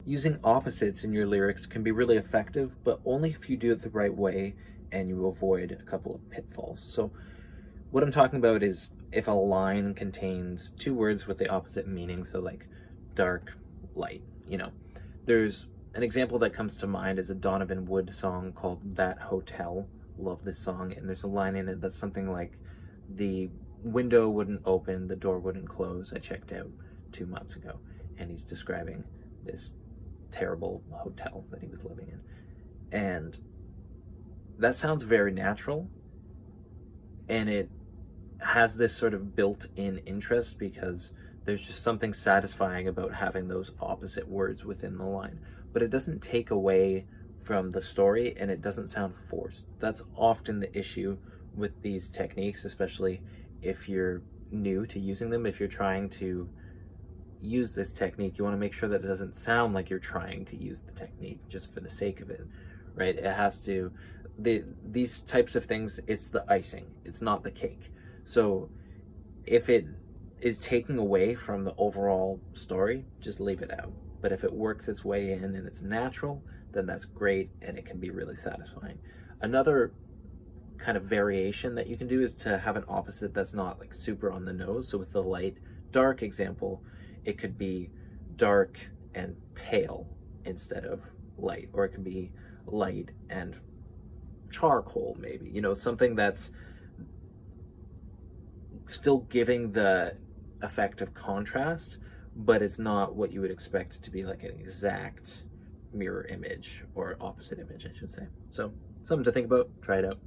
Using opposites in your lyrics can be really effective, but only if you do it the right way and you avoid a couple of pitfalls. So, what I'm talking about is if a line contains two words with the opposite meaning, so like dark, light, There's an example that comes to mind is a Donovan Wood song called That Hotel. Love this song, and there's a line in it that's something like, the window wouldn't open, the door wouldn't close. I checked out 2 months ago. And he's describing this terrible hotel that he was living in. And that sounds very natural, and it has this sort of built-in interest because there's just something satisfying about having those opposite words within the line. But it doesn't take away from the story, and it doesn't sound forced. That's often the issue with these techniques, especially if you're new to using them. If you're trying to use this technique, you want to make sure that it doesn't sound like you're trying to use the technique just for the sake of it, right? It has to, these types of things, it's the icing, it's not the cake. So if it is taking away from the overall story, just leave it out. But if it works its way in and it's natural, then that's great, and it can be really satisfying. Another kind of variation that you can do is to have an opposite that's not like super on the nose. So with the light dark example, it could be dark and pale instead of light, or it could be light and charcoal, maybe, something that's still giving the effect of contrast, but it's not what you would expect to be like an exact mirror image or opposite image, I should say. So something to think about. Try it out.